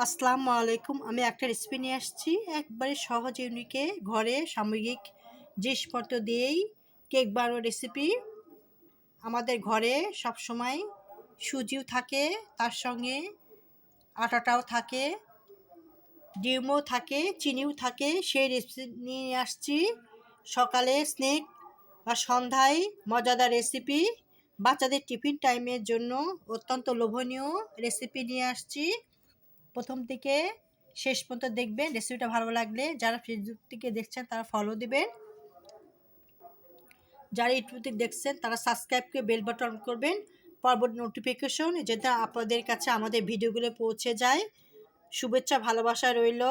আসসালামু আলাইকুম। আমি একটা রেসিপি নিয়ে আসছি একবারে সহজ ইউনিকে ঘরে সামগ্রিক জিনিসপত্র দিয়েই কেক বানানোর রেসিপি। আমাদের ঘরে সবসময় সুজিও থাকে, তার সঙ্গে আটাটাও থাকে, ডিমও থাকে, চিনিও থাকে। সেই রেসিপি নিয়ে আসছি। সকালে স্ন্যাক বা সন্ধ্যায় মজাদার রেসিপি, বাচ্চাদের টিফিন টাইমের জন্য অত্যন্ত লোভনীয় রেসিপি নিয়ে আসছি। প্রথম থেকে শেষ পর্যন্ত দেখবেন। রেসিপিটা ভালো লাগলে যারা ফেসবুক থেকে দেখছেন তারা ফলো দিবেন, যারা ইউটিউব থেকে দেখছেন তারা সাবস্ক্রাইব করে বেল বাটন অন করবেন, পরবর্তী নোটিফিকেশন যাতে আপনাদের কাছে আমাদের ভিডিওগুলো পৌঁছে যায়। শুভেচ্ছা ভালোবাসা রইল।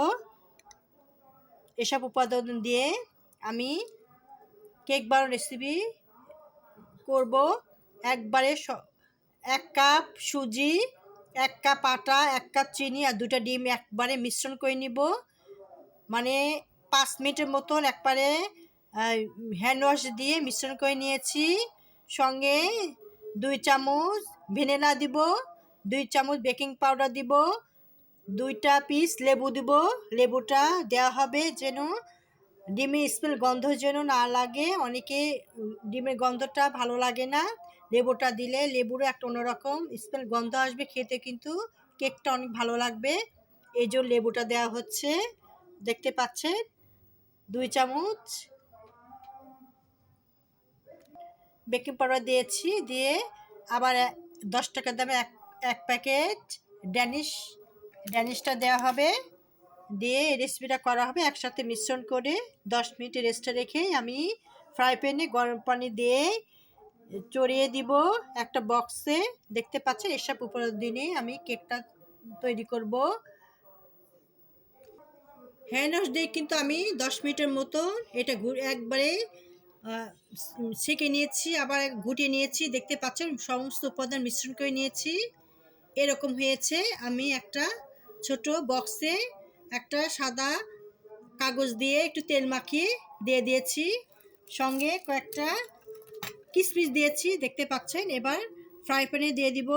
এসব উপাদান দিয়ে আমি কেক বানানোর রেসিপি করব। একবারে 1 কাপ সুজি, 1 কাপ আটা, 1 কাপ চিনি আর 2টা ডিম একবারে মিশ্রণ করে নিব। মানে 5 মিনিটের মতন একবারে হ্যান্ড ওয়াশ দিয়ে মিশ্রণ করে নিয়েছি। সঙ্গে 2 চামচ ভ্যানিলা দিব, 2 চামচ বেকিং পাউডার দিব, 2টা পিস লেবু দিব। লেবুটা দেওয়া হবে যেন ডিমের স্মেল গন্ধ যেন না লাগে। অনেকে ডিমের গন্ধটা ভালো লাগে না, লেবুটা দিলে লেবুরও একটা অন্যরকম স্মেল গন্ধ আসবে, খেতে কিন্তু কেকটা অনেক ভালো লাগবে। এই জন্য লেবুটা দেওয়া হচ্ছে। দেখতে পাচ্ছেন 2 চামচ বেকিং পাউডার দিয়েছি। দিয়ে আবার 10 টাকা দামে এক প্যাকেট ড্যানিশটা দেওয়া হবে। দিয়ে রেসিপিটা করা হবে একসাথে মিশ্রণ করে 10 মিনিট রেস্টে রেখে আমি ফ্রাই প্যানে গরম পানি দিয়ে চড়িয়ে দিব একটা বক্সে। দেখতে পাচ্ছেন এসব উপরের দিনে আমি কেকটা তৈরি করব। হ্যান্ড ওয়াশ দিয়ে কিন্তু আমি 10 মিনিটের মতো এটা একবারে সেঁকে নিয়েছি, আবার গুটিয়ে নিয়েছি। দেখতে পাচ্ছেন সমস্ত উপাদান মিশ্রণ করে নিয়েছি। এরকম হয়েছে। আমি একটা ছোট বক্সে একটা সাদা কাগজ দিয়ে একটু তেল মাখিয়ে দিয়ে দিয়েছি, সঙ্গে কয়েকটা কিশমিশ দিয়েছি। দেখতে পাচ্ছেন। এবার ফ্রাই প্যানে দিয়ে দিব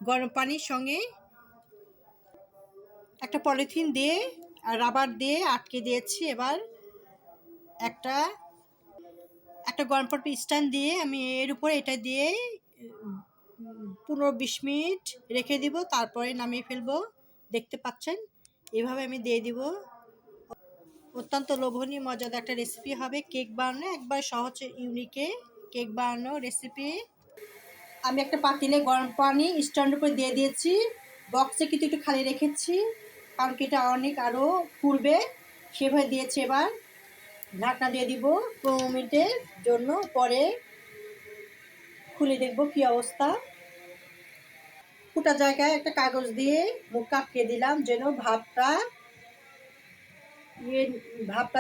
গরম পানির সঙ্গে একটা পলিথিন দিয়ে আর রাবার দিয়ে আটকে দিয়েছি। এবার একটা গরম পানি স্ট্যান্ড দিয়ে আমি এর উপরে এটা দিয়ে 15-20 মিনিট রেখে দিব, তারপরে নামিয়ে ফেলবো। দেখতে পাচ্ছেন এভাবে আমি দিয়ে দিব। অত্যন্ত লোভনীয় মজাদার একটা রেসিপি হবে কেক বানানো, একবার সহজ ইউনিকে কেক বানানো রেসিপি। আমি একটা পাতিলে গরম পানি স্ট্যান্ডের উপরে দিয়ে দিয়েছি। বক্সে কিন্তু একটু খালি রেখেছি কারণ কি এটা অনেক আরও ফুলবে, সেভাবে দিয়েছি। এবার ঢাকনা দিয়ে দিব 15 মিনিটের জন্য, পরে খুলে দেখব কি অবস্থা। ফুটা জায়গায় একটা কাগজ দিয়ে মুখ আটকে দিলাম যেন ভাবটা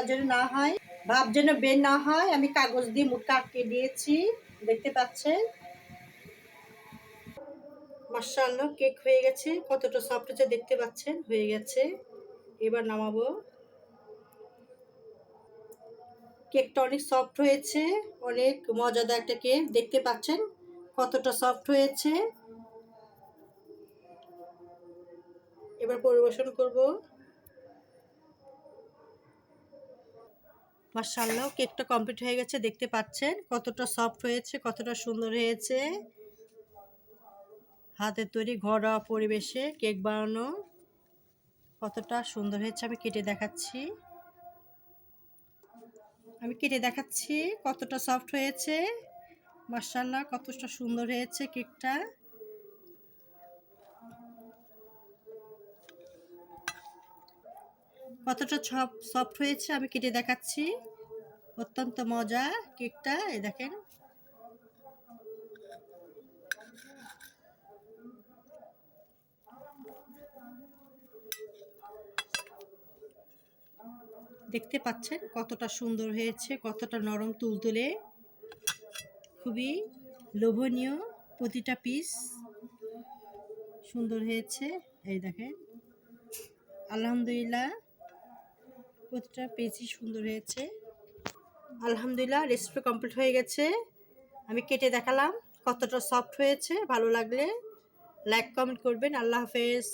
যেন না হয়, ভাব যেন বের না হয়। আমি কাগজ দিয়ে মুখটা আটকে দিয়েছি। দেখতে পাচ্ছেন মাশাআল্লাহ কেক হয়ে গেছে। কতটা সফট হয়েছে দেখতে পাচ্ছেন, হয়ে গেছে। এবার নামাবো। কেকটা অনেক সফট হয়েছে, অনেক মজাদার একটা কেক। দেখতে পাচ্ছেন কতটা সফট হয়েছে। এবার পরিবেশন করব। মাশাআল্লাহ কেকটা কমপ্লিট হয়ে গেছে। দেখতে পাচ্ছেন কতটা সফট হয়েছে, কতটা সুন্দর হয়েছে। হাতের তৈরি ঘরোয়া পরিবেশে কেক বানানো কতটা সুন্দর হয়েছে আমি কেটে দেখাচ্ছি কতটা সফট হয়েছে। মাশাআল্লাহ কতটা সুন্দর হয়েছে কেকটা। কতটা সফট হয়েছে আমি কেটে দেখাচ্ছি। অত্যন্ত মজা কেকটা। এই দেখেন দেখতে পাচ্ছেন কতটা সুন্দর হয়েছে, কতটা নরম তুলতুলে, খুবই লোভনীয়। প্রতিটা পিস সুন্দর হয়েছে। এই দেখেন আলহামদুলিল্লাহ প্রতিটা পিসই সুন্দর হয়েছে। আলহামদুলিল্লাহ রেসিপি কমপ্লিট হয়ে গেছে। আমি কেটে দেখালাম কতটা সফট হয়েছে। ভালো লাগলে লাইক কমেন্ট করবেন। আল্লাহ হাফেজ।